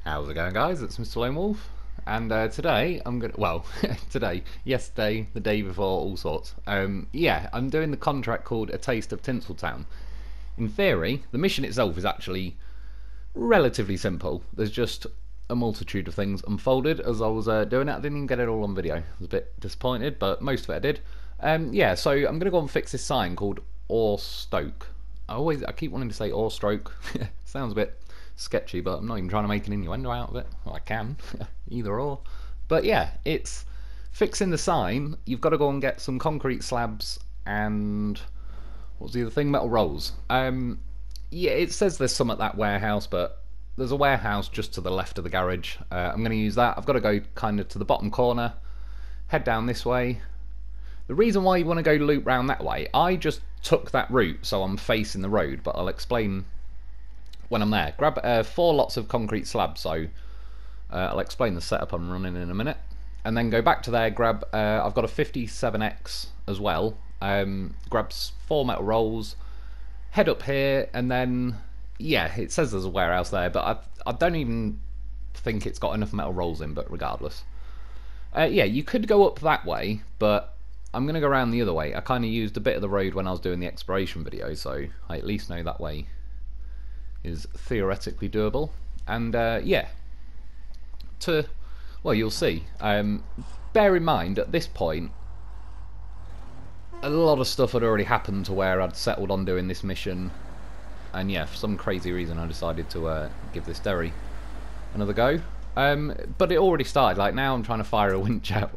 How's it going, guys? It's Mr. Lo4f, and today I'm gonna. Well, yesterday, the day before, all sorts. Yeah, I'm doing the contract called A Taste of Tinsel. In theory, the mission itself is actually relatively simple. There's just a multitude of things unfolded as I was doing it. I didn't even get it all on video. I was a bit disappointed, but most of it I did. Yeah, so I'm gonna go and fix this sign called Or Stoke. I keep wanting to say Or Stroke. Sounds a bit sketchy, but I'm not even trying to make an innuendo out of it. Well, I can, either or. But yeah, it's fixing the sign. You've got to go and get some concrete slabs and what's the other thing? Metal rolls. Yeah, it says there's some at that warehouse, but there's a warehouse just to the left of the garage. I'm going to use that. I've got to go kind of to the bottom corner, head down this way. The reason why you want to go loop round that way, I just took that route so I'm facing the road, but I'll explain when I'm there. Grab 4 lots of concrete slabs, so I'll explain the setup I'm running in a minute, and then go back to there, grab I've got a 57X as well, grab 4 metal rolls, head up here, and then yeah, it says there's a warehouse there, but I don't even think it's got enough metal rolls in, but regardless. Yeah, you could go up that way, but I'm going to go around the other way. I kind of used a bit of the road when I was doing the exploration video, so I at least know that way is theoretically doable. And yeah, well, you'll see. Bear in mind, at this point, a lot of stuff had already happened to where I'd settled on doing this mission, and yeah, for some crazy reason I decided to give this Derry another go. But it already started. Like, now I'm trying to fire a winch out,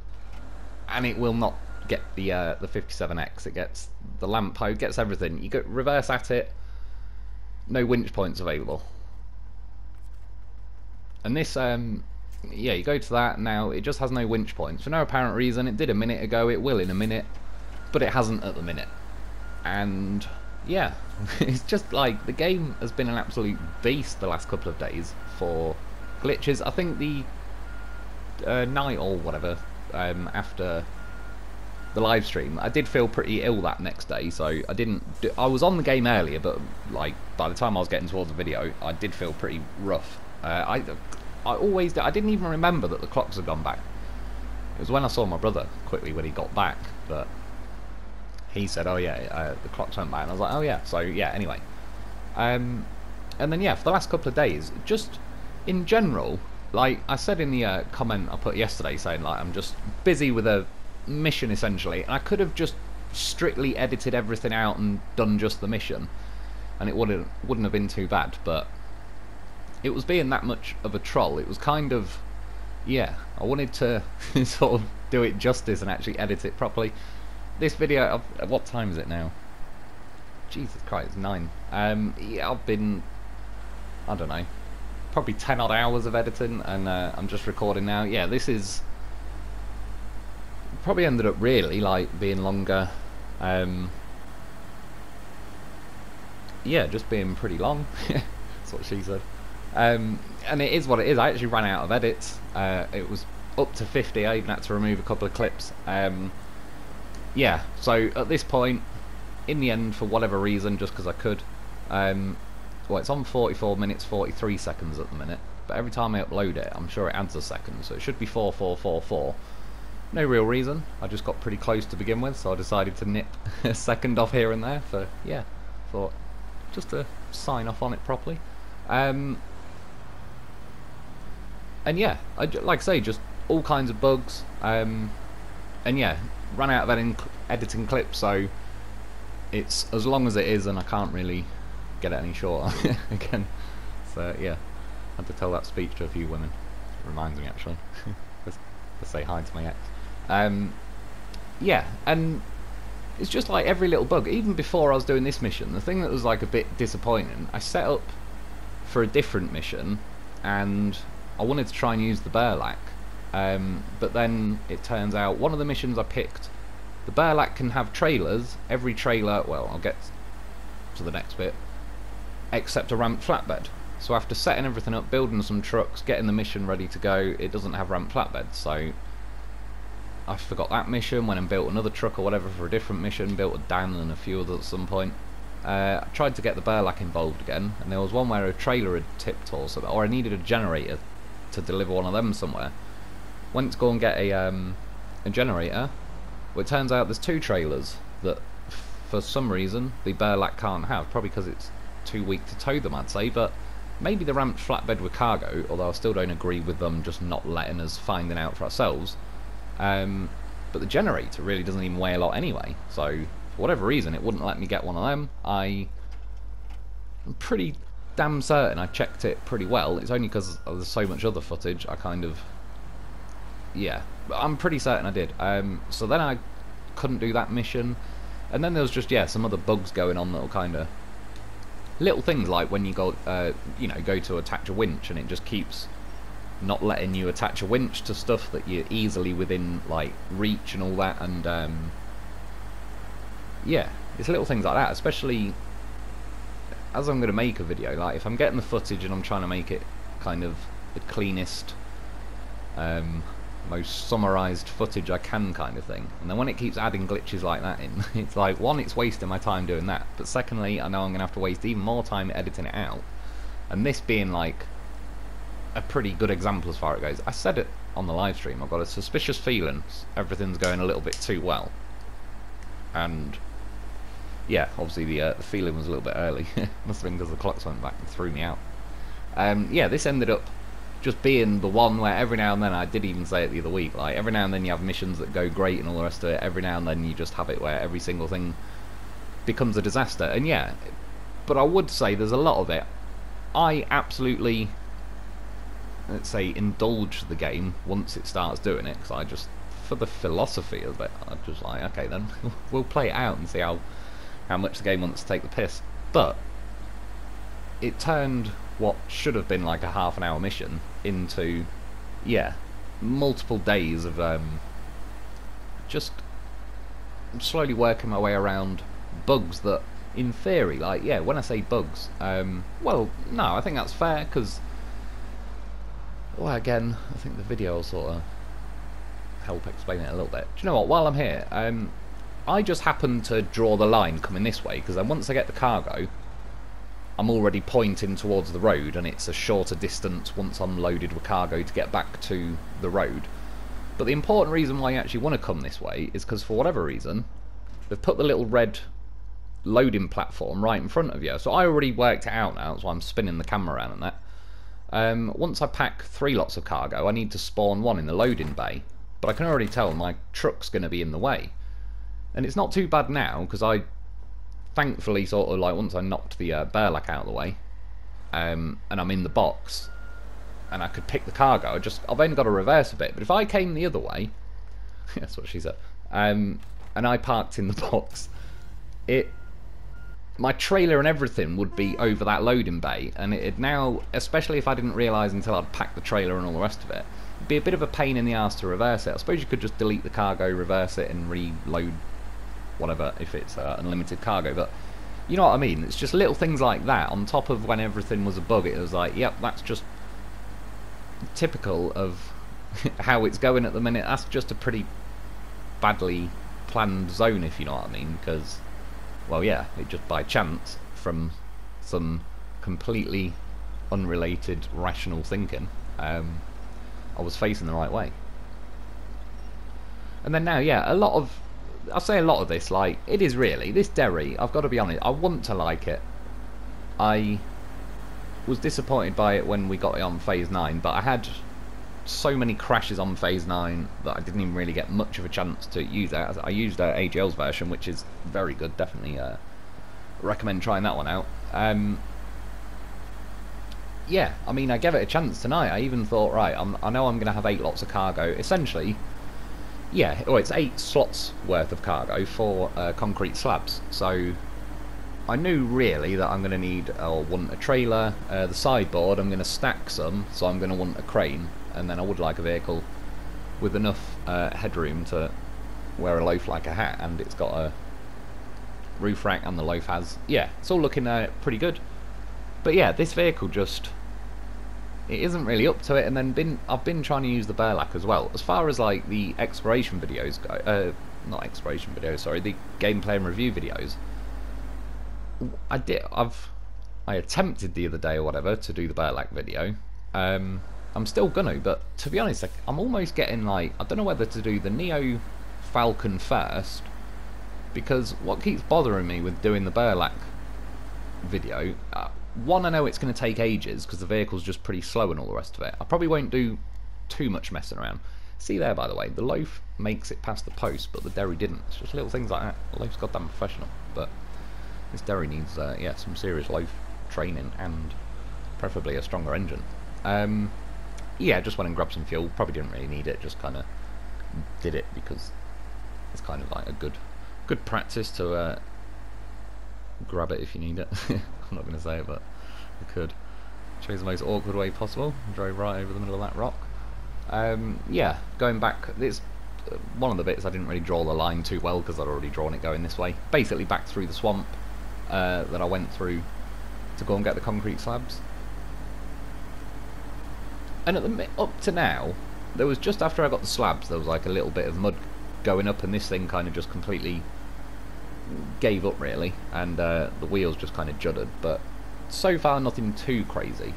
and it will not get the 57X. It gets the lamp post, gets everything. You go reverse at it, no winch points available. And this, yeah, you go to that, now it just has no winch points for no apparent reason. It did a minute ago, it will in a minute, but it hasn't at the minute. And yeah, it's just like the game has been an absolute beast the last couple of days for glitches. I think the night or whatever after the live stream, I did feel pretty ill that next day, so I was on the game earlier, but like by the time I was getting towards the video, I did feel pretty rough. I always did. I didn't even remember that the clocks had gone back. It was when I saw my brother quickly when he got back that he said, "Oh yeah, the clocks went back," and I was like, "Oh yeah." So yeah, anyway, and then yeah, for the last couple of days, just in general, like I said in the comment I put yesterday, saying like I'm just busy with a mission essentially, and I could have just strictly edited everything out and done just the mission, and it wouldn't have been too bad. But it was being that much of a troll. It was kind of, yeah, I wanted to sort of do it justice and actually edit it properly. This video, what time is it now? Jesus Christ, it's 9. Yeah, I've been, I don't know, probably 10 odd hours of editing, and I'm just recording now. Yeah, this is probably ended up really like being longer. Yeah, just being pretty long. That's what she said. And it is what it is. I actually ran out of edits. It was up to 50. I even had to remove a couple of clips. Yeah, so at this point, in the end, for whatever reason, just because I could, well, it's on 44 minutes 43 seconds at the minute, but every time I upload it, I'm sure it adds a second, so it should be 4444. No real reason. I just got pretty close to begin with, so I decided to nip a second off here and there for, yeah, thought just to sign off on it properly. And yeah, like I say, just all kinds of bugs. And yeah, ran out of editing clips, so it's as long as it is, and I can't really get it any shorter again. So yeah, I had to tell that speech to a few women. It reminds me, actually. Let's say hi to my ex. Yeah, and it's just like every little bug. Even before I was doing this mission, the thing that was like a bit disappointing, I set up for a different mission, and I wanted to try and use the burlap, but then it turns out one of the missions I picked, the burlap can have trailers. Every trailer, well, I'll get to the next bit, except a ramped flatbed. So after setting everything up, building some trucks, getting the mission ready to go, it doesn't have ramped flatbeds. So I forgot that mission, went and built another truck or whatever for a different mission, built a Dan and a few others at some point. I tried to get the burlap involved again, and there was one where a trailer had tipped or something, or I needed a generator to deliver one of them somewhere. Went to go and get a generator. Well, it turns out there's 2 trailers that for some reason the Burlak can't have, probably because it's too weak to tow them, I'd say, but maybe the ramped flatbed with cargo, although I still don't agree with them just not letting us find it out for ourselves. But the generator really doesn't even weigh a lot anyway, so for whatever reason it wouldn't let me get one of them. I'm pretty damn certain I checked it pretty well. It's only because there's so much other footage I kind of... yeah, but I'm pretty certain I did. So then I couldn't do that mission, and then there was just, yeah, some other bugs going on that were kind of... little things like when you go, you know, go to attach a winch and it just keeps not letting you attach a winch to stuff that you're easily within, like, reach and all that, and yeah, it's little things like that, especially as I'm going to make a video, like, if I'm getting the footage and I'm trying to make it kind of the cleanest, most summarised footage I can kind of thing, and then when it keeps adding glitches like that in, it's like, one, it's wasting my time doing that, but secondly, I know I'm going to have to waste even more time editing it out, and this being like a pretty good example as far as it goes. I said it on the live stream, I've got a suspicious feeling everything's going a little bit too well, and yeah, obviously the feeling was a little bit early. Must have been because the clocks went back and threw me out. Yeah, this ended up just being the one where every now and then, I did even say it the other week, like every now and then you have missions that go great and all the rest of it, every now and then you just have it where every single thing becomes a disaster. And yeah, but I would say there's a lot of it. I absolutely, let's say, indulge the game once it starts doing it, because I just, for the philosophy of it, I'm just like, okay then, we'll play it out and see how much the game wants to take the piss. But it turned what should have been like a half an hour mission into, yeah, multiple days of just slowly working my way around bugs that, in theory, like, yeah, when I say bugs, well, no, I think that's fair, because, well, again, I think the video will sort of help explain it a little bit. Do you know what, while I'm here, I just happen to draw the line coming this way, because then once I get the cargo, I'm already pointing towards the road, and it's a shorter distance once I'm loaded with cargo to get back to the road. But the important reason why you actually want to come this way is because, for whatever reason, they've put the little red loading platform right in front of you. So I already worked it out now, that's why I'm spinning the camera around and that. Once I pack 3 lots of cargo, I need to spawn 1 in the loading bay, but I can already tell my truck's going to be in the way. And it's not too bad now, because I thankfully sort of, like, once I knocked the Burlak out of the way, and I'm in the box, and I could pick the cargo, I've only got to reverse a bit. But if I came the other way, that's what she said, and I parked in the box, my trailer and everything would be over that loading bay, and it'd now, especially if I didn't realise until I'd packed the trailer and all the rest of it, it'd be a bit of a pain in the arse to reverse it. I suppose you could just delete the cargo, reverse it, and reload whatever if it's unlimited cargo, but you know what I mean, it's just little things like that on top of when everything was a bug. It was like, yep, that's just typical of how it's going at the minute. That's just a pretty badly planned zone, if you know what I mean, because, well, yeah, it just by chance, from some completely unrelated rational thinking, I was facing the right way. And then now, yeah, I'll say a lot of this, like, it is really, this Derry, I've got to be honest, I want to like it. I was disappointed by it when we got it on Phase 9, but I had so many crashes on Phase 9 that I didn't even really get much of a chance to use it. I used AGL's version, which is very good, definitely recommend trying that one out. Yeah, I mean, I gave it a chance tonight. I even thought, right, I know I'm going to have 8 lots of cargo, essentially. Yeah, well, it's 8 slots worth of cargo for concrete slabs, so I knew really that I'm going to need or want a trailer, the sideboard I'm going to stack some, so I'm going to want a crane, and then I would like a vehicle with enough headroom to wear a loaf like a hat, and it's got a roof rack, and the loaf has, yeah, it's all looking pretty good. But yeah, this vehicle just, it isn't really up to it, and then I've been trying to use the Burlak as well. As far as like the exploration videos go, not exploration videos, sorry, the gameplay and review videos, I attempted the other day or whatever to do the Burlak video, I'm still gonna, but to be honest, like, I'm almost getting like, I don't know whether to do the Neo Falcon first, because what keeps bothering me with doing the Burlak video, one, I know it's going to take ages because the vehicle's just pretty slow and all the rest of it. I probably won't do too much messing around. See there, by the way, the Lo4f makes it past the post, but the Derry didn't. It's just little things like that. The Lo4f's goddamn professional, but this Derry needs, yeah, some serious Lo4f training and preferably a stronger engine. Yeah, just went and grabbed some fuel. Probably didn't really need it. Just kind of did it because it's kind of like a good practice to grab it if you need it. I'm not going to say it, but I could. Chose the most awkward way possible. Drove right over the middle of that rock. Yeah, going back, it's one of the bits I didn't really draw the line too well because I'd already drawn it going this way. Basically back through the swamp that I went through to go and get the concrete slabs. And up to now, there was just after I got the slabs, there was like a little bit of mud going up, and this thing kind of just completely gave up really, and the wheels just kind of juddered. But so far, nothing too crazy.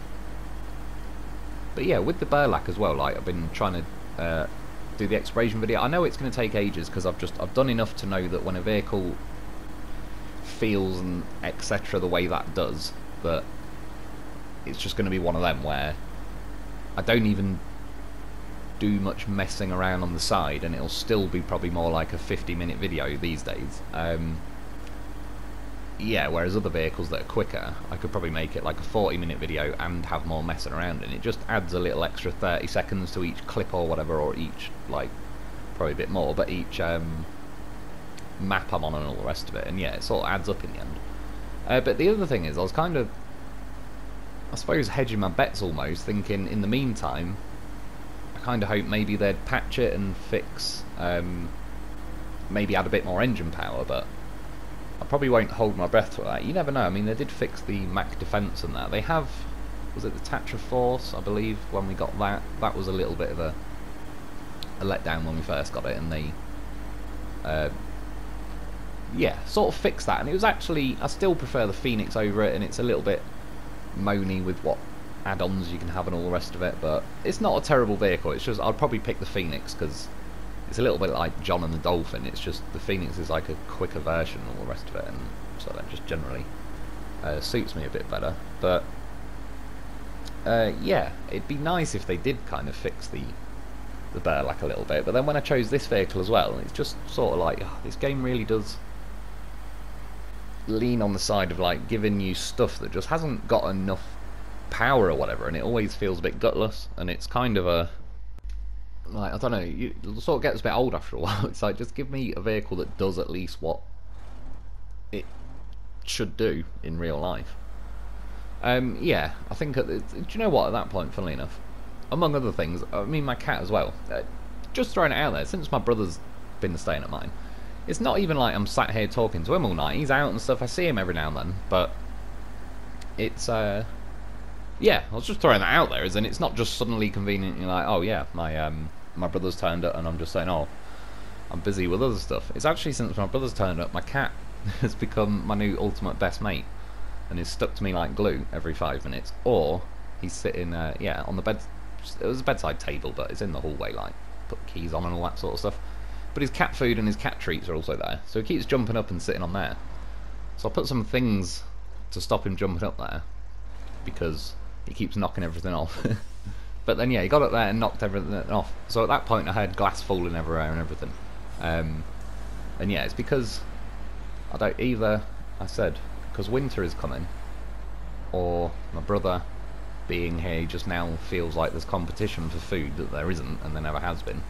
But yeah, with the Burlak as well, like I've been trying to do the exploration video. I know it's going to take ages because I've done enough to know that when a vehicle feels and etc. the way that does, that it's just going to be one of them where I don't even do much messing around on the side, and it'll still be probably more like a 50-minute video these days. Yeah, whereas other vehicles that are quicker, I could probably make it like a 40-minute video and have more messing around, and it just adds a little extra 30 seconds to each clip or whatever, or each, like, probably a bit more, but each map I'm on and all the rest of it, and yeah, it sort of adds up in the end. But the other thing is, I was kind of, I suppose, hedging my bets almost, thinking in the meantime, I kind of hope maybe they'd patch it and fix, maybe add a bit more engine power, but I probably won't hold my breath for that. You never know. I mean, they did fix the Mac defense and that. They have, was it the Tatra Force, I believe, when we got that. That was a little bit of a letdown when we first got it, and they, yeah, sort of fixed that. And it was actually, I still prefer the Phoenix over it, and it's a little bit moany with what add-ons you can have and all the rest of it, but it's not a terrible vehicle. It's just, I'd probably pick the Phoenix because it's a little bit like John and the Dolphin. It's just the Phoenix is like a quicker version and all the rest of it, and so that just generally suits me a bit better. But yeah, it'd be nice if they did kind of fix the Burlak a little bit. But then when I chose this vehicle as well, it's just sort of like, oh, this game really does lean on the side of like giving you stuff that just hasn't got enough power or whatever, and it always feels a bit gutless, and it's kind of a, like, I don't know, it sort of gets a bit old after a while. It's like, just give me a vehicle that does at least what it should do in real life. Yeah, I think, do you know what, at that point, funnily enough, among other things, I mean my cat as well, just throwing it out there, since my brother's been staying at mine, it's not even like I'm sat here talking to him all night. He's out and stuff, I see him every now and then, but it's, yeah, I was just throwing that out there, as in it's not just suddenly conveniently like, oh yeah, my brother's turned up, and I'm just saying, oh, I'm busy with other stuff. It's actually, since my brother's turned up, my cat has become my new ultimate best mate, and is stuck to me like glue every 5 minutes. Or he's sitting, yeah, on the bed. It was a bedside table, but it's in the hallway, like put keys on and all that sort of stuff. But his cat food and his cat treats are also there, so he keeps jumping up and sitting on there. So I put some things to stop him jumping up there, because he keeps knocking everything off. But then yeah, he got up there and knocked everything off. So at that point I heard glass falling everywhere and everything. And yeah, it's because either I said because winter is coming, or my brother being here just now feels like there's competition for food that there isn't and there never has been.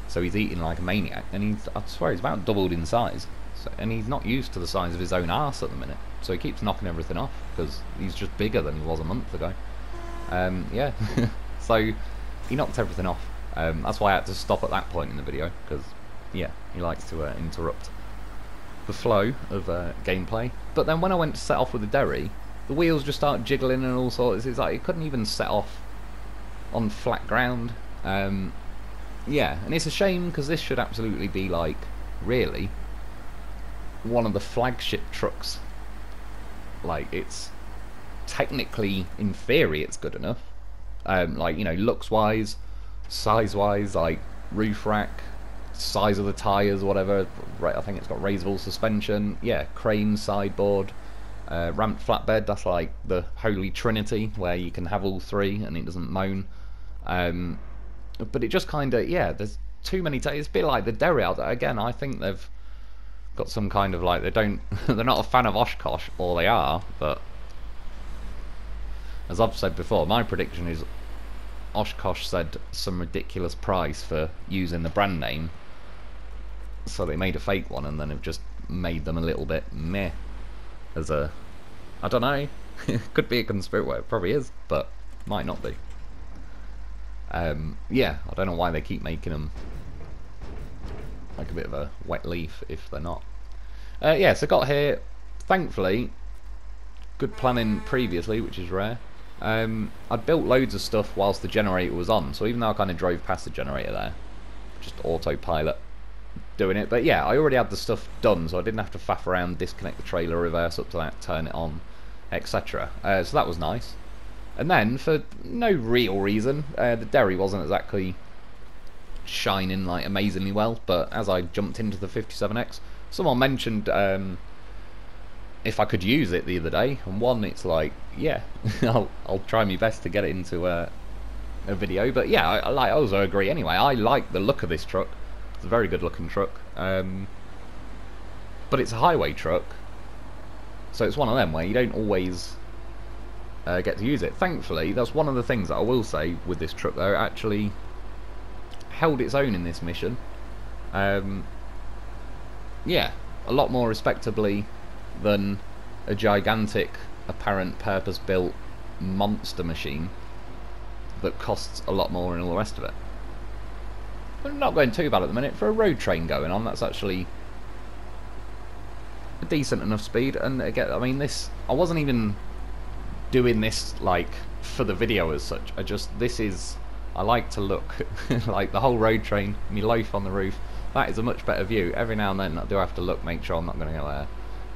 So he's eating like a maniac, and I swear he's about doubled in size. So, and he's not used to the size of his own arse at the minute, so he keeps knocking everything off because he's just bigger than he was a month ago. Yeah, so he knocked everything off. That's why I had to stop at that point in the video, because yeah, he likes to interrupt the flow of gameplay. But then when I went to set off with the Derry, the wheels just start jiggling and all sorts. It's like it couldn't even set off on flat ground. Yeah, and it's a shame because this should absolutely be like, really, one of the flagship trucks. Like, it's technically, in theory, it's good enough. like, you know, looks wise, size wise, like roof rack, size of the tyres, whatever. I think it's got raisable suspension. Yeah, crane, sideboard, ramped flatbed. That's like the holy trinity where you can have all three and it doesn't moan. But it just kind of, yeah, there's too many. It's a bit like the Derry out there. Again, I think they've got some kind of like, they don't, they're not a fan of Oshkosh, or they are, but as I've said before, my prediction is Oshkosh said some ridiculous price for using the brand name, so they made a fake one, and then have just made them a little bit meh. As a, I don't know, could be a conspiracy, well, it probably is, but might not be. Yeah, I don't know why they keep making them like a bit of a wet leaf if they're not. Yeah, so got here, thankfully, good planning previously, which is rare. I'd built loads of stuff whilst the generator was on, so even though I kind of drove past the generator there, just autopilot doing it, but yeah, I already had the stuff done, so I didn't have to faff around, disconnect the trailer, reverse up to that, turn it on, etc. So that was nice. And then, for no real reason, the Derry wasn't exactly shining like amazingly well, but as I jumped into the 57X, someone mentioned if I could use it the other day, and one, it's like, yeah, I'll try my best to get it into a video, but yeah, I also agree anyway. I like the look of this truck. It's a very good looking truck, but it's a highway truck, so it's one of them where you don't always get to use it. Thankfully, that's one of the things that I will say with this truck, though. It actually held its own in this mission. Yeah, a lot more respectably than a gigantic, apparent, purpose-built monster machine that costs a lot more and all the rest of it. But not going too bad at the minute. For a road train going on, that's actually a decent enough speed. And again, I mean, this, I wasn't even doing this like for the video as such. I like to look like the whole road train, me loaf on the roof. That is a much better view. Every now and then I do have to look, make sure I'm not going to go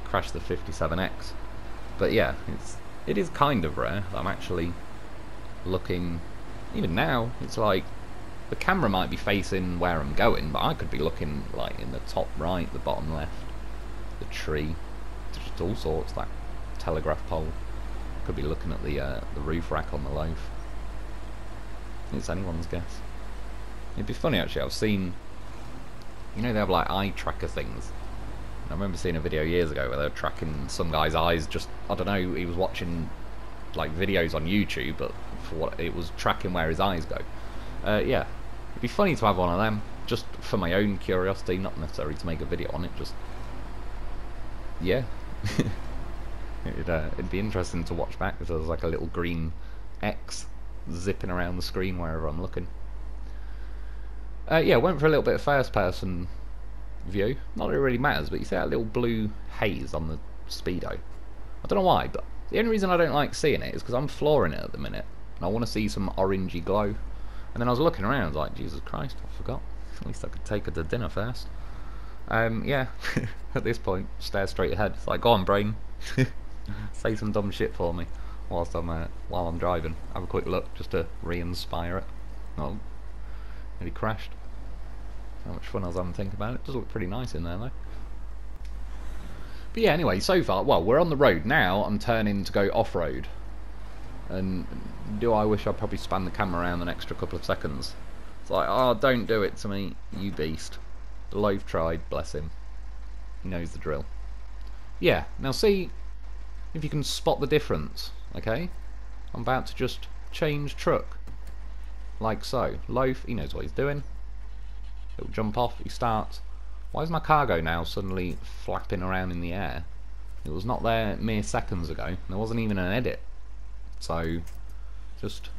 crash the 57X. But yeah, it is kind of rare that I'm actually looking. Even now, it's like the camera might be facing where I'm going, but I could be looking like in the top right, the bottom left, the tree, just all sorts. That telegraph pole. Could be looking at the roof rack on the loaf. It's anyone's guess. It'd be funny actually. I've seen, you know, they have like eye tracker things. I remember seeing a video years ago where they were tracking some guy's eyes. Just, I don't know, he was watching like videos on YouTube, but for what it was tracking where his eyes go. Yeah, it'd be funny to have one of them, just for my own curiosity, not necessarily to make a video on it. Just, yeah. It'd be interesting to watch back if there was like a little green X zipping around the screen wherever I'm looking. Yeah, went for a little bit of first person view. Not that it really matters, but you see that little blue haze on the Speedo. I don't know why, but the only reason I don't like seeing it is because I'm flooring it at the minute, and I want to see some orangey glow. And then I was looking around, I was like, Jesus Christ, I forgot. At least I could take her to dinner first. Yeah, at this point, stare straight ahead. It's like, go on, brain. Say some dumb shit for me whilst while I'm driving. Have a quick look just to re-inspire it. Oh, nearly crashed. How much fun I was having to think about it. It does look pretty nice in there though. But yeah, anyway, so far, well, we're on the road now. I'm turning to go off-road. And do I wish I'd probably span the camera around an extra couple of seconds? It's like, oh, don't do it to me, you beast. The Lo4f tried, bless him. He knows the drill. Yeah, now see if you can spot the difference, okay? I'm about to just change truck. Like so. Lo4f, he knows what he's doing. It'll jump off, he starts. Why is my cargo now suddenly flapping around in the air? It was not there mere seconds ago. There wasn't even an edit. So, just,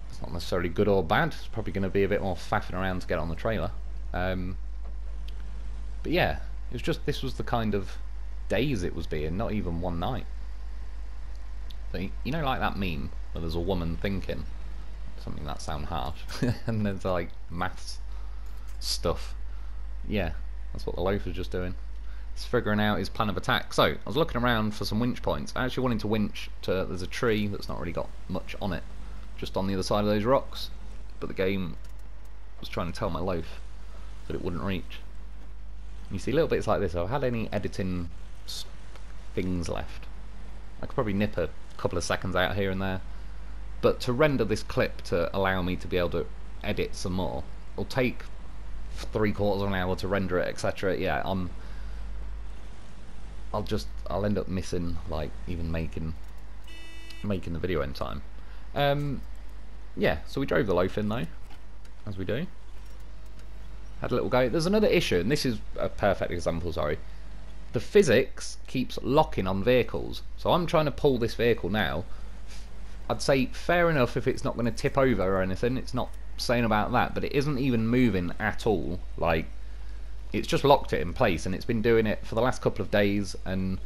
it's not necessarily good or bad. It's probably going to be a bit more faffing around to get on the trailer. But yeah, it was just, this was the kind of days it was being, not even one night. So, you know, like that meme where there's a woman thinking something that sound harsh, and there's like maths stuff. Yeah, that's what the Lo4f was just doing. He's figuring out his plan of attack. So, I was looking around for some winch points. I actually wanted to winch to, there's a tree that's not really got much on it. just on the other side of those rocks, but the game was trying to tell my loaf that it wouldn't reach. You see little bits like this. If I had any editing things left, I could probably nip a couple of seconds out here and there, but to render this clip to allow me to be able to edit some more, it'll take 3/4 of an hour to render it, etc. Yeah, I'll end up missing like even making the video in time. Yeah, so we drove the loaf in though, as we do. Had a little go. There's another issue, and this is a perfect example, sorry. The physics keeps locking on vehicles. So I'm trying to pull this vehicle now. I'd say fair enough if it's not going to tip over or anything. It's not saying about that, but it isn't even moving at all. Like, it's just locked it in place, and it's been doing it for the last couple of days. And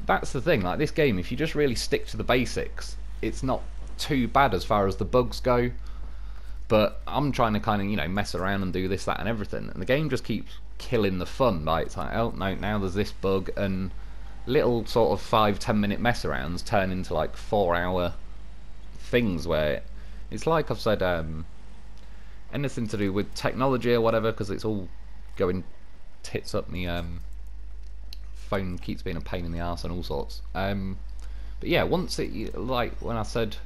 that's the thing, like this game, if you just really stick to the basics, it's not too bad as far as the bugs go. But I'm trying to kind of, you know, mess around and do this, that and everything, and the game just keeps killing the fun. Like, it's like, oh no, now there's this bug, and little sort of 5-10 minute mess arounds turn into like 4-hour things where it's like I've said, anything to do with technology or whatever, because it's all going tits up. My phone keeps being a pain in the arse and all sorts. But yeah, once it, like when I said,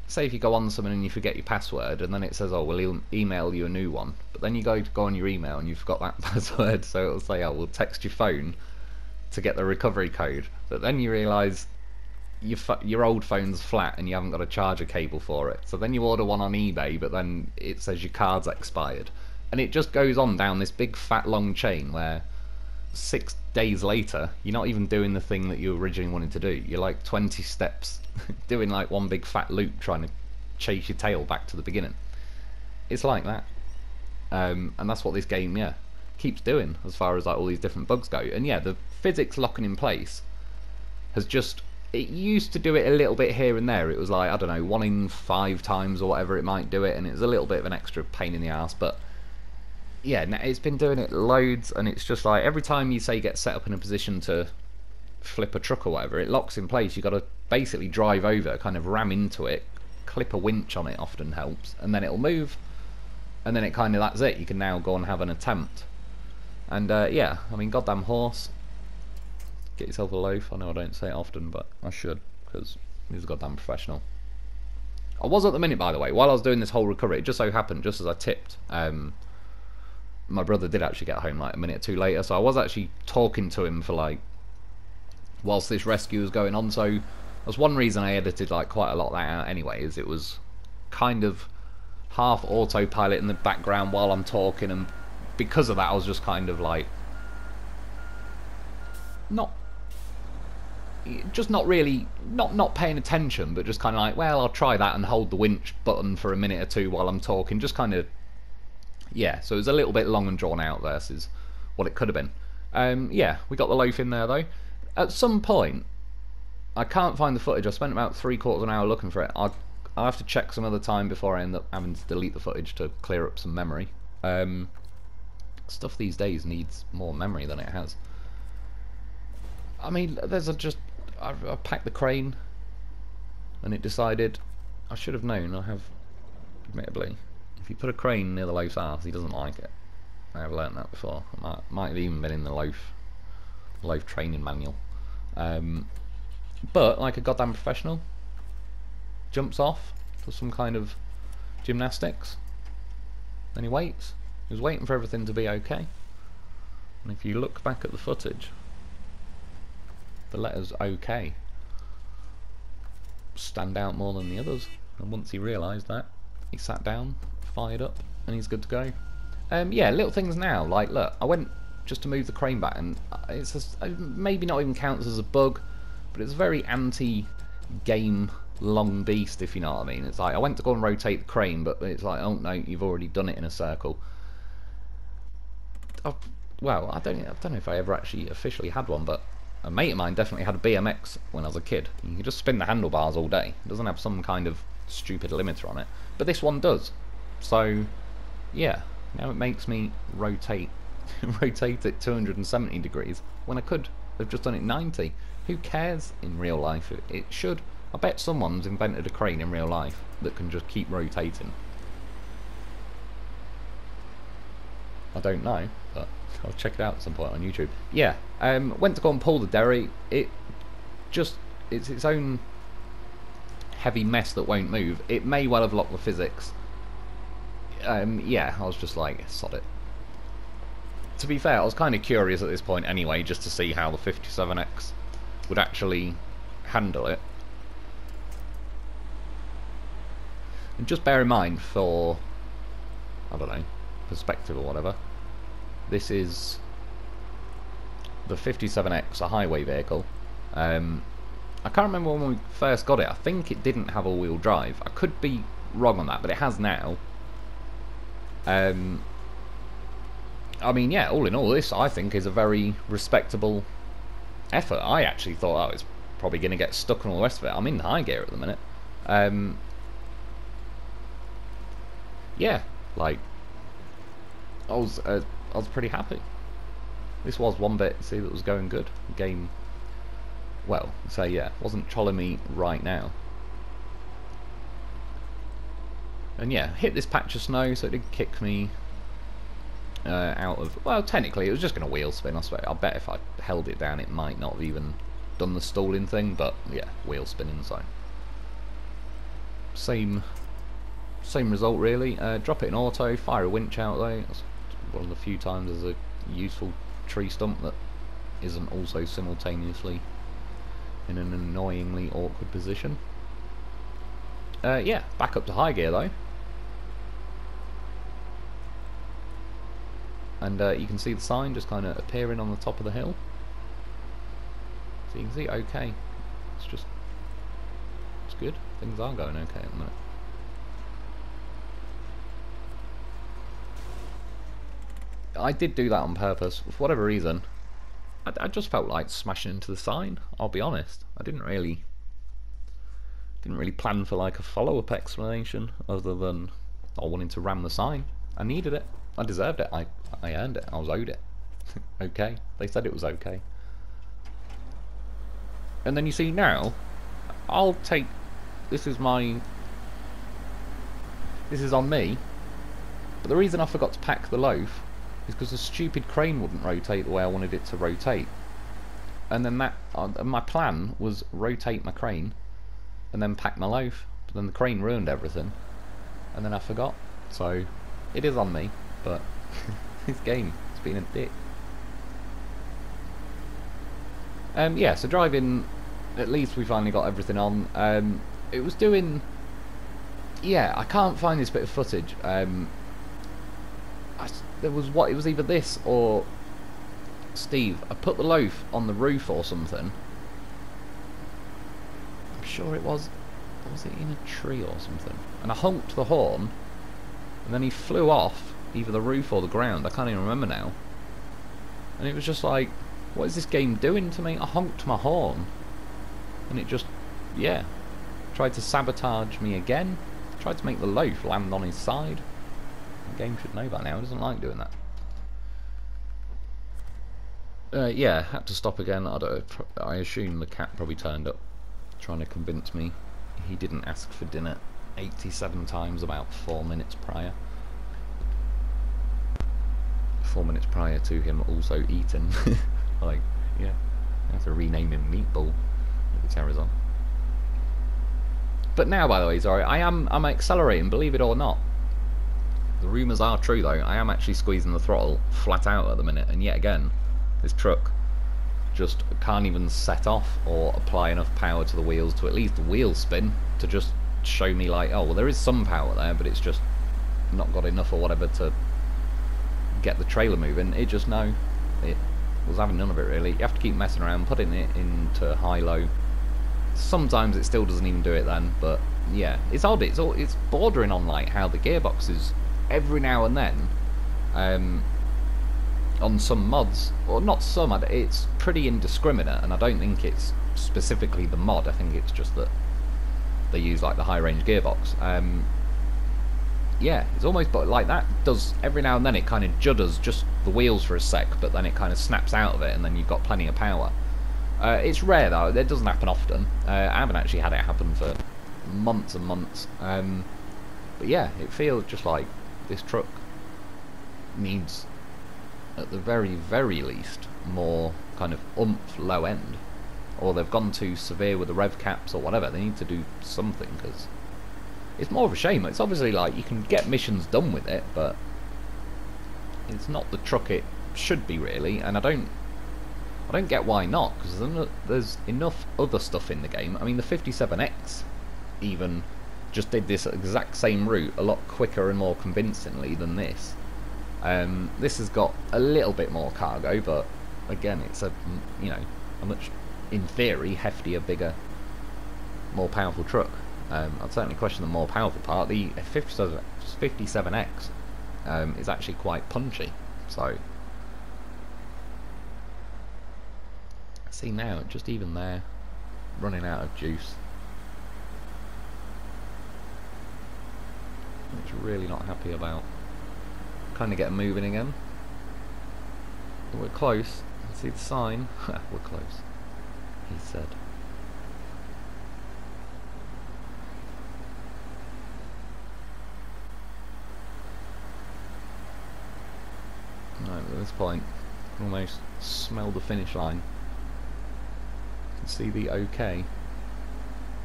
say if you go on something and you forget your password, and then it says, oh, we'll email you a new one, but then you go on your email and you've forgot that password, so it'll say, oh, we'll text your phone to get the recovery code, but then you realise your old phone's flat and you haven't got a charger cable for it, so then you order one on eBay, but then it says your card's expired, and it just goes on down this big fat long chain where 6 days later you're not even doing the thing that you originally wanted to do. You're like 20 steps doing like one big fat loop trying to chase your tail back to the beginning. It's like that, and that's what this game, yeah, keeps doing as far as like all these different bugs go. And yeah, the physics locking in place has just, it used to do it a little bit here and there. It was like, I don't know, 1 in 5 times or whatever it might do it, and it was a little bit of an extra pain in the ass. But yeah, it's been doing it loads, and it's just like every time you say get set up in a position to flip a truck or whatever, it locks in place. You've got to basically drive over, kind of ram into it, clip a winch on it often helps, and then it'll move, and then it kind of, that's it. You can now go and have an attempt. And yeah, I mean, goddamn horse, get yourself a loaf. I know I don't say it often, but I should, because he's a goddamn professional. I was at the minute, by the way, while I was doing this whole recovery, it just so happened, just as I tipped, my brother did actually get home like a minute or two later, so I was actually talking to him for like, whilst this rescue was going on. So that's one reason I edited like quite a lot of that out anyway, is it was kind of half autopilot in the background while I'm talking, and because of that I was just kind of like not really not paying attention, but just kind of like, well, I'll try that and hold the winch button for a minute or two while I'm talking, just kind of, yeah. So it was a little bit long and drawn out versus what it could have been. Yeah, we got the loaf in there though. At some point, I can't find the footage. I spent about 3/4 of an hour looking for it. I'll have to check some other time before I end up having to delete the footage to clear up some memory. Stuff these days needs more memory than it has. I mean, there's I packed the crane, and it decided, I should have known, I have, admittedly, if you put a crane near the loaf's arse, he doesn't like it. I have learnt that before. It might have even been in the loaf training manual. But like a goddamn professional, jumps off, does some kind of gymnastics, then he waits. He was waiting for everything to be okay. And if you look back at the footage, the letters OK stand out more than the others. And once he realised that, he sat down, fired up, and he's good to go. Yeah, little things now, like look, I went just to move the crane back, and it's just, maybe not even counts as a bug, but it's a very anti-game long beast, if you know what I mean. It's like I went to go and rotate the crane, but it's like, oh no, you've already done it in a circle. Well, I don't know if I ever actually officially had one, but a mate of mine definitely had a BMX when I was a kid. You can just spin the handlebars all day. It doesn't have some kind of stupid limiter on it, but this one does. So yeah, now it makes me rotate it 270 degrees when I could have just done it 90. Who cares in real life? It should I bet someone's invented a crane in real life that can just keep rotating. I don't know, but I'll check it out at some point on YouTube. Yeah, went to go and pull the Derry. It's its own heavy mess that won't move. It may well have locked the physics. Yeah, I was just like, sod it. To be fair, I was kind of curious at this point anyway, just to see how the 57X would actually handle it. And just bear in mind for, I don't know, perspective or whatever, this is the 57X, a highway vehicle. I can't remember when we first got it. I think it didn't have all-wheel drive. I could be wrong on that, but it has now. I mean, yeah, all in all, this, I think, is a very respectable effort. I actually thought I was probably going to get stuck on all the rest of it. I'm in high gear at the minute. Yeah, like, I was pretty happy. This was one bit, see, that was going good. The game, well, so yeah, wasn't trolling me right now. And yeah, hit this patch of snow, so it did kick me out of, well, technically it was just going to wheel spin, I swear. I bet if I held it down it might not have even done the stalling thing, but yeah, wheel spinning, so same result really. Drop it in auto, fire a winch out though. That's one of the few times there's a useful tree stump that isn't also simultaneously in an annoyingly awkward position. Yeah, back up to high gear though. And you can see the sign just kind of appearing on the top of the hill. So you can see, okay, it's good. Things are going okay at the minute. I did do that on purpose. For whatever reason, I just felt like smashing into the sign, I'll be honest. I didn't really plan for like a follow-up explanation other than I wanted to ram the sign. I needed it. I deserved it. I earned it. I was owed it. Okay. They said it was okay. And then you see now, I'll take... This is on me. But the reason I forgot to pack the loaf is because the stupid crane wouldn't rotate the way I wanted it to rotate. And then my plan was rotate my crane and then pack my loaf. But then the crane ruined everything. And then I forgot. So, it is on me. But this game, it's been a dick. Yeah, so driving, at least we finally got everything on. It was doing... Yeah, I can't find this bit of footage. It was either this or... Steve, I put the loaf on the roof or something. I'm sure it was... Was it in a tree or something? And I honked the horn, and then he flew off either the roof or the ground. I can't even remember now. And it was just like, what is this game doing to me? I honked my horn, and it just, yeah, tried to sabotage me again. Tried to make the loaf land on his side. The game should know by now. It doesn't like doing that. Yeah, had to stop again. I assume the cat probably turned up, trying to convince me he didn't ask for dinner 87 times about 4 minutes prior. 4 minutes prior to him also eating. Like, yeah, I have to rename him Meatball if it carries on. But now, by the way, sorry, I'm accelerating, believe it or not. The rumours are true though. I am actually squeezing the throttle flat out at the minute, and yet again, this truck just can't even set off or apply enough power to the wheels to at least wheel spin to just show me like, oh well, there is some power there, but it's just not got enough or whatever to get the trailer moving. It just, no, it was having none of it really. You have to keep messing around, putting it into high-low. Sometimes it still doesn't even do it then, but yeah, it's odd. It's bordering on like how the gearbox is every now and then on some mods, or not some, it's pretty indiscriminate, and I don't think it's specifically the mod. I think it's just that they use like the high-range gearbox. Yeah, it's almost like that does every now and then. It kind of judders just the wheels for a sec, but then it kind of snaps out of it, and then you've got plenty of power. It's rare though, it doesn't happen often. I haven't actually had it happen for months and months. But yeah, it feels just like this truck needs, at the very, very least, more kind of oomph low end. Or they've gone too severe with the rev caps or whatever. They need to do something, because it's more of a shame. It's obviously like you can get missions done with it, but it's not the truck it should be really, and I don't get why not, because there's enough other stuff in the game. I mean, the 57X even just did this exact same route a lot quicker and more convincingly than this. This has got a little bit more cargo, but again, it's a, you know, a much, in theory, heftier, bigger, more powerful truck. I'd certainly question the more powerful part. The 57X is actually quite punchy, so see now, just even there, running out of juice. Which really not happy about. Kind of get moving again. We're close. See the sign? We're close, he said. Right, at this point, I can almost smell the finish line. You can see the OK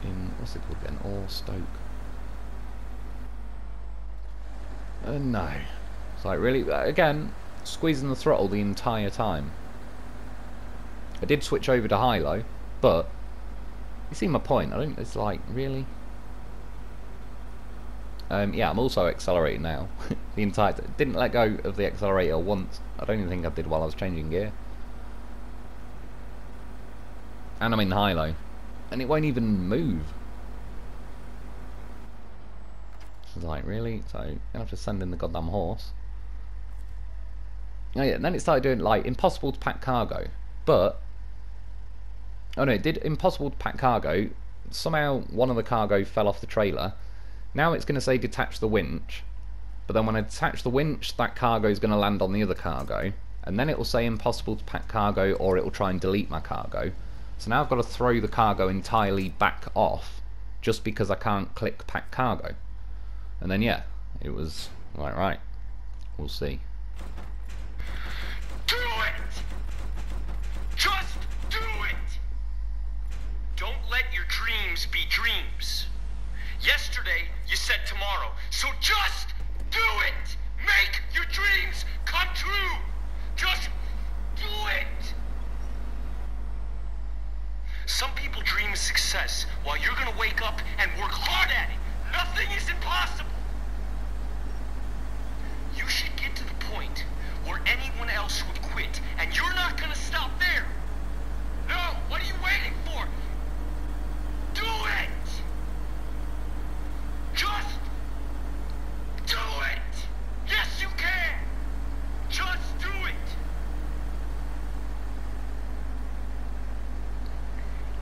in, what's it called again? Stoke. No. It's like, really, again, squeezing the throttle the entire time. I did switch over to high-low, but you see my point. I don't, it's like, really? Yeah, I'm also accelerating now. The entire didn't let go of the accelerator once. I don't even think I did while I was changing gear. And I'm in high-low, and it won't even move. It's like, really? So I'm gonna have to send in the goddamn horse. Oh yeah, and then it started doing like impossible to pack cargo, but oh no, it did impossible to pack cargo. Somehow one of the cargo fell off the trailer. Now it's going to say detach the winch, but then when I detach the winch, that cargo is going to land on the other cargo, and then it will say impossible to pack cargo, or it will try and delete my cargo. So now I've got to throw the cargo entirely back off, just because I can't click pack cargo. And then yeah, it was like, right, we'll see. Do it! Just do it! Don't let your dreams be dreams. Yesterday, you said tomorrow, so just do it! Make your dreams come true! Just do it! Some people dream of success while you're gonna wake up and work hard at it. Nothing is impossible. You should get to the point where anyone else would quit, and you're not gonna stop there. No, what are you waiting for? Do it! Just do it! Yes, you can! Just do it!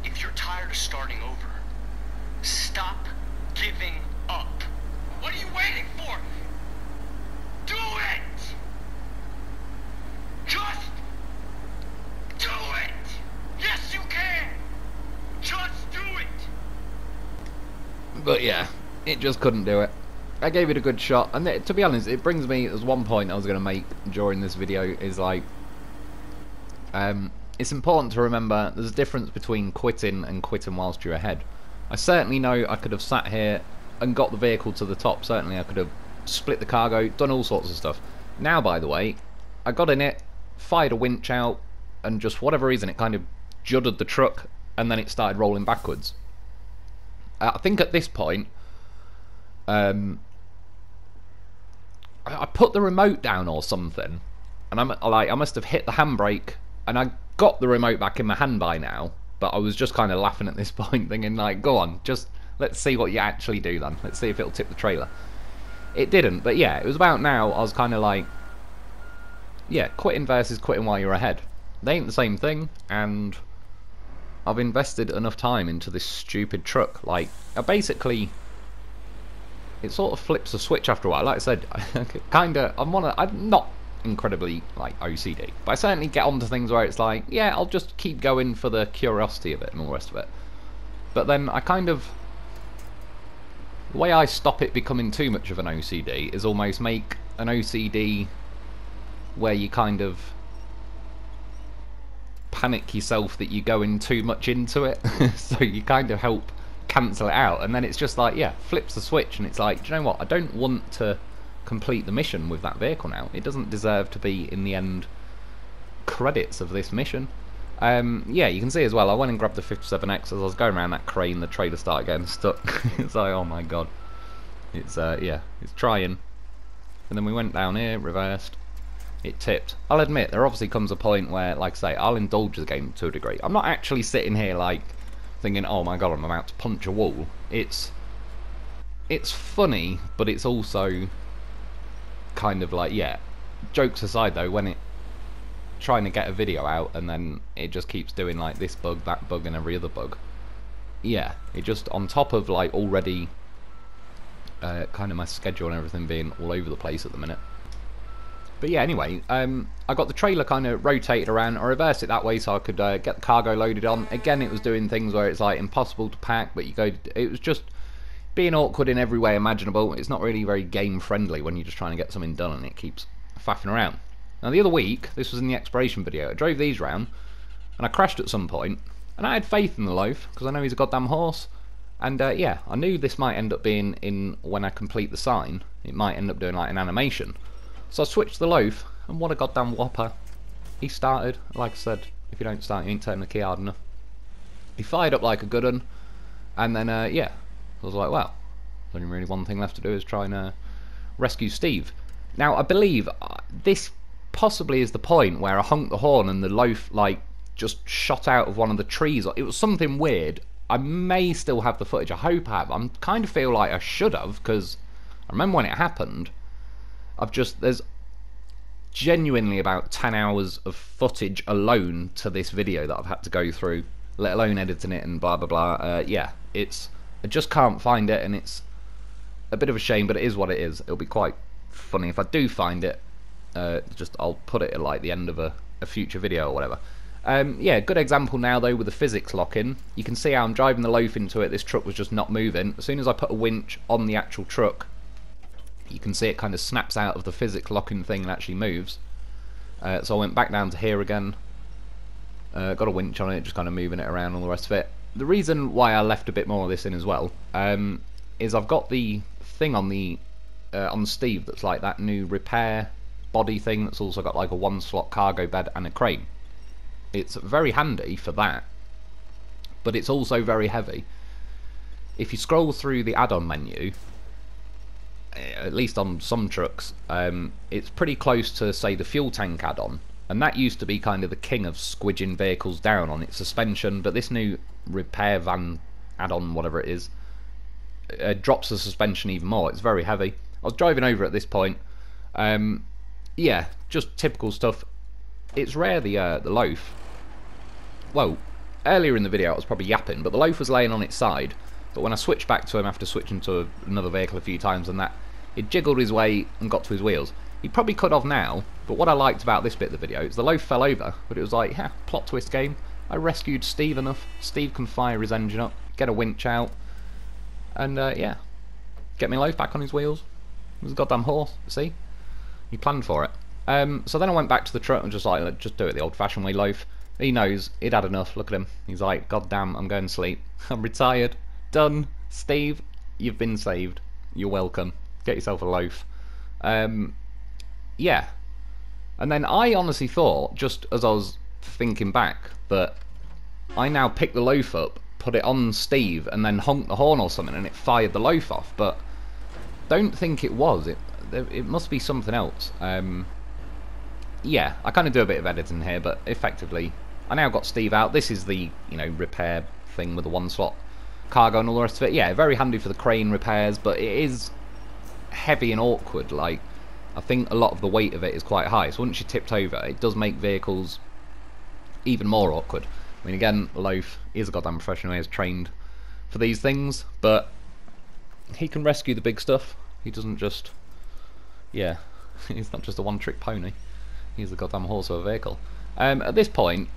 If you're tired of starting over, stop giving up. What are you waiting for? Do it! Just do it! Yes, you can! Just do it! But yeah, it just couldn't do it. I gave it a good shot, and to be honest, it brings me, there's one point I was going to make during this video, is like, it's important to remember there's a difference between quitting and quitting whilst you're ahead. I certainly know I could have sat here and got the vehicle to the top. Certainly I could have split the cargo, done all sorts of stuff. Now, by the way, I got in it, fired a winch out, and just for whatever reason it kind of juddered the truck, and then it started rolling backwards. I think at this point, I put the remote down or something, and I must have hit the handbrake, and I got the remote back in my hand by now, but I was just kind of laughing at this point, thinking like, go on, just let's see what you actually do then. Let's see if it'll tip the trailer. It didn't, but yeah, it was about now, I was kind of like, yeah, quitting versus quitting while you're ahead. They ain't the same thing, and I've invested enough time into this stupid truck. Like, I basically, it sort of flips a switch after a while. Like I said, I'm not incredibly like OCD. But I certainly get onto things where it's like, yeah, I'll just keep going for the curiosity of it and all the rest of it. But then I kind of, the way I stop it becoming too much of an OCD is almost make an OCD where you kind of panic yourself that you're going too much into it. So you kind of help cancel it out, and then it's just like, yeah, flips the switch, and it's like, do you know what, I don't want to complete the mission with that vehicle now. It doesn't deserve to be in the end credits of this mission. Yeah, you can see as well, I went and grabbed the 57X as I was going around that crane, the trailer started getting stuck. It's like, oh my god. It's yeah, it's trying. And then we went down here, reversed, it tipped. I'll admit, there obviously comes a point where, like I say, I'll indulge the game to a degree. I'm not actually sitting here like thinking, oh my god, I'm about to punch a wall. It's funny, but it's also kind of like, yeah, jokes aside though, when it trying to get a video out and then it just keeps doing like this bug, that bug and every other bug, yeah, it just, on top of like already kind of my schedule and everything being all over the place at the minute. But yeah, anyway, I got the trailer kind of rotated around. I reversed it that way so I could get the cargo loaded on. Again, it was doing things where it's like impossible to pack, but you go, it was just being awkward in every way imaginable. It's not really very game friendly when you're just trying to get something done and it keeps faffing around. Now the other week, this was in the exploration video, I drove these round and I crashed at some point, and I had faith in the loaf because I know he's a goddamn horse. And yeah, I knew this might end up being in, when I complete the sign, it might end up doing like an animation. So I switched the loaf, and what a goddamn whopper. He started, like I said, if you don't start, you ain't turning the key hard enough. He fired up like a good un, and then, yeah, I was like, well, there's only really one thing left to do is try and rescue Steve. Now, I believe this possibly is the point where I honked the horn and the loaf, like, just shot out of one of the trees. It was something weird. I may still have the footage, I hope I have. I kind of feel like I should have, because I remember when it happened. There's genuinely about 10 hours of footage alone to this video that I've had to go through, let alone editing it and blah blah blah. Yeah, I just can't find it, and it's a bit of a shame, but it is what it is. It'll be quite funny if I do find it. I'll put it at like the end of a future video or whatever. Yeah, good example now though with the physics lock-in. You can see how I'm driving the loaf into it, this truck was just not moving. As soon as I put a winch on the actual truck, you can see it kind of snaps out of the physics locking thing and actually moves. So I went back down to here again, got a winch on it, just kind of moving it around and all the rest of it. The reason why I left a bit more of this in as well is I've got the thing on the Steve that's like that new repair body thing that's also got like a 1-slot cargo bed and a crane. It's very handy for that, but it's also very heavy. If you scroll through the add-on menu, at least on some trucks, it's pretty close to, say, the fuel tank add-on, and that used to be kind of the king of squidging vehicles down on its suspension, but this new repair van add-on, whatever it is, drops the suspension even more. It's very heavy. I was driving over at this point, yeah, just typical stuff. It's rare the loaf, well, earlier in the video I was probably yapping, but the loaf was laying on its side, but when I switched back to him after switching to another vehicle a few times and that, it jiggled his way and got to his wheels. He probably cut off now, but what I liked about this bit of the video is the loaf fell over, but it was like, yeah, plot twist game. I rescued Steve enough. Steve can fire his engine up, get a winch out, and yeah, get me loaf back on his wheels. It was a goddamn horse, see? He planned for it. So then I went back to the truck and just like, just do it the old-fashioned way, loaf. He knows, he'd had enough, look at him. He's like, god damn, I'm going to sleep. I'm retired. Done. Steve, you've been saved. You're welcome. Get yourself a loaf. Yeah. And then I honestly thought, just as I was thinking back, that I now picked the loaf up, put it on Steve, and then honked the horn or something, and it fired the loaf off, but don't think it was. It must be something else. Yeah, I kind of do a bit of editing here, but effectively, I now got Steve out. This is the, you know, repair thing with the 1-slot cargo and all the rest of it. Yeah, very handy for the crane repairs, but it is heavy and awkward. Like, I think a lot of the weight of it is quite high, so once you tipped over, it does make vehicles even more awkward. I mean, again, Loaf is a goddamn professional. He is trained for these things, but he can rescue the big stuff. He doesn't just, yeah, he's not just a one-trick pony. He's the goddamn horse of a vehicle. At this point,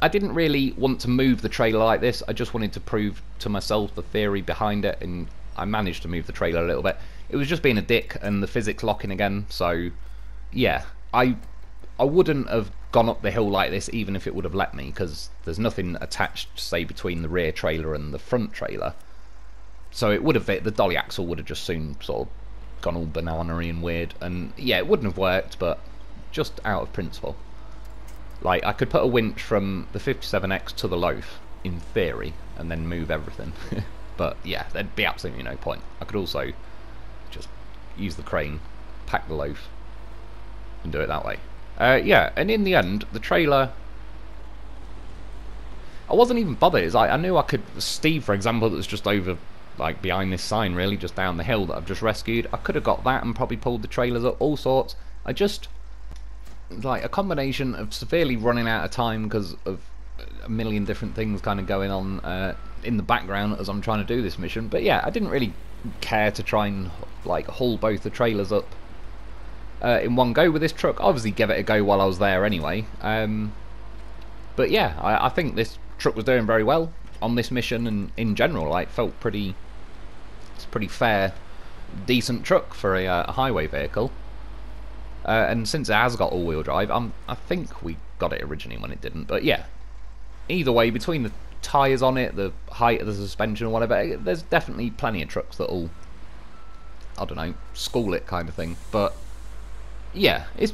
I didn't really want to move the trailer like this. I just wanted to prove to myself the theory behind it, and I managed to move the trailer a little bit. It was just being a dick and the physics locking again, so yeah. I wouldn't have gone up the hill like this even if it would have let me, because there's nothing attached, say, between the rear trailer and the front trailer. So it would have, the dolly axle would have just soon sort of gone all banana-y and weird, and yeah, it wouldn't have worked, but just out of principle. Like, I could put a winch from the 57X to the Lo4f, in theory, and then move everything. But yeah, there'd be absolutely no point. I could also just use the crane, pack the Lo4f, and do it that way. Yeah, and in the end, the trailer, I wasn't even bothered. It's like, I knew I could, Steve, for example, that was just over, like, behind this sign, really, just down the hill that I've just rescued, I could have got that and probably pulled the trailers up, all sorts. I just, like, a combination of severely running out of time because of a million different things kind of going on in the background as I'm trying to do this mission. But yeah, I didn't really care to try and, like, haul both the trailers up in one go with this truck. Obviously give it a go while I was there anyway. But yeah, I think this truck was doing very well on this mission, and in general, like, felt it's a pretty fair, decent truck for a highway vehicle. And since it has got all-wheel drive, I think we got it originally when it didn't. But yeah, either way, between the tyres on it, the height of the suspension or whatever, there's definitely plenty of trucks that'll, I don't know, school it kind of thing. But yeah, it's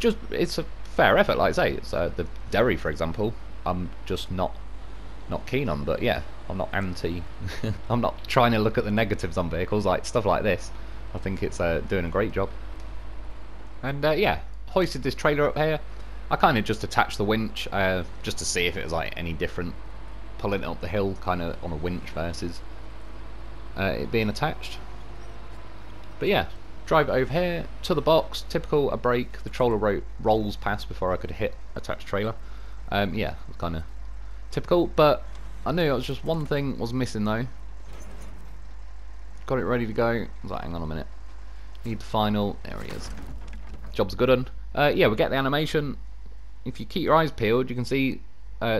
a fair effort, like I say. It's the Derry, for example, I'm just not keen on. But yeah, I'm not anti. I'm not trying to look at the negatives on vehicles, like stuff like this. I think it's doing a great job. And yeah, hoisted this trailer up here. I kind of just attached the winch just to see if it was like any different pulling it up the hill kind of on a winch versus it being attached. But yeah, drive it over here to the box. Typical, a brake. The trailer rolls past before I could hit attached trailer. Yeah, kind of typical. But I knew it was just one thing was missing though. Got it ready to go. I was like, hang on a minute. Need the final. There he is. Job's a good one. Yeah, we get the animation. If you keep your eyes peeled, you can see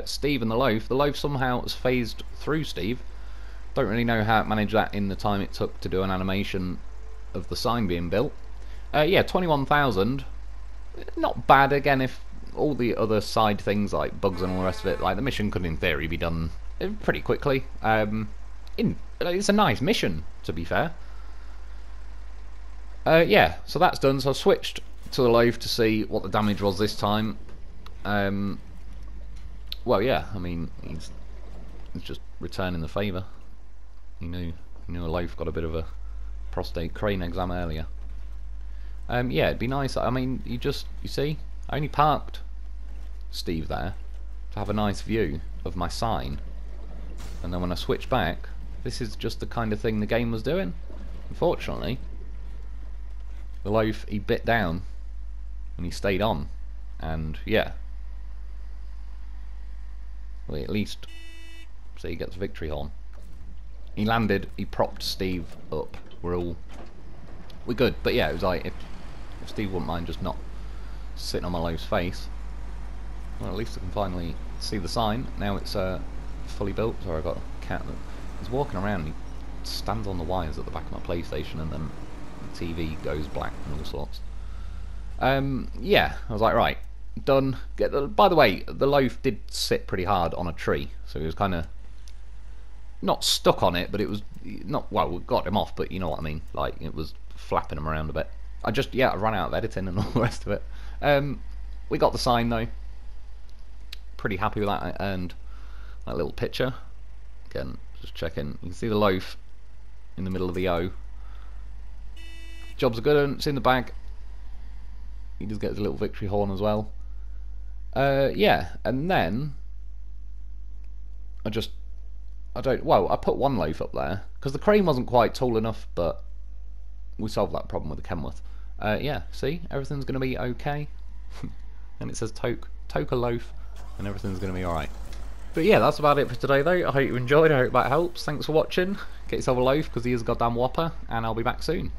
Steve and the Lo4f. The Lo4f somehow has phased through Steve. Don't really know how it managed that in the time it took to do an animation of the sign being built. Yeah, 21,000. Not bad, again, if all the other side things like bugs and all the rest of it, like the mission could in theory be done pretty quickly. It's a nice mission, to be fair. Yeah, so that's done. So I've switched to the Lo4f to see what the damage was this time. Well, yeah, I mean, he's just returning the favour. He knew a Lo4f got a bit of a prostate crane exam earlier. Yeah, it'd be nice. I mean, you see, I only parked Steve there to have a nice view of my sign, and then when I switch back, this is just the kind of thing the game was doing. Unfortunately, the Lo4f, he bit down and he stayed on, and yeah, well, at least see, he gets a victory horn. He landed, he propped Steve up, we're good. But yeah, it was like, if Steve wouldn't mind just not sitting on my Lo4f's face, well, at least I can finally see the sign. Now it's fully built. Sorry, I've got a cat that is walking around and he stands on the wires at the back of my PlayStation, and then the TV goes black and all sorts. Yeah, I was like, right, done. By the way, the Lo4f did sit pretty hard on a tree, so he was kind of not stuck on it, but it was not, well, we got him off, but you know what I mean, like, it was flapping him around a bit. I ran out of editing and all the rest of it. We got the sign though, pretty happy with that. I earned that little picture. Again, just checking, you can see the Lo4f in the middle of the O. Job's a good one, it's in the bag. He does get his little victory horn as well. Yeah, and then I put one Lo4f up there because the crane wasn't quite tall enough, but we solved that problem with the Kenworth. Yeah, see, everything's going to be okay. And it says Toke a Lo4f, and everything's going to be alright. But yeah, that's about it for today though. I hope you enjoyed, I hope that helps. Thanks for watching. Get yourself a Lo4f because he is a goddamn whopper, and I'll be back soon.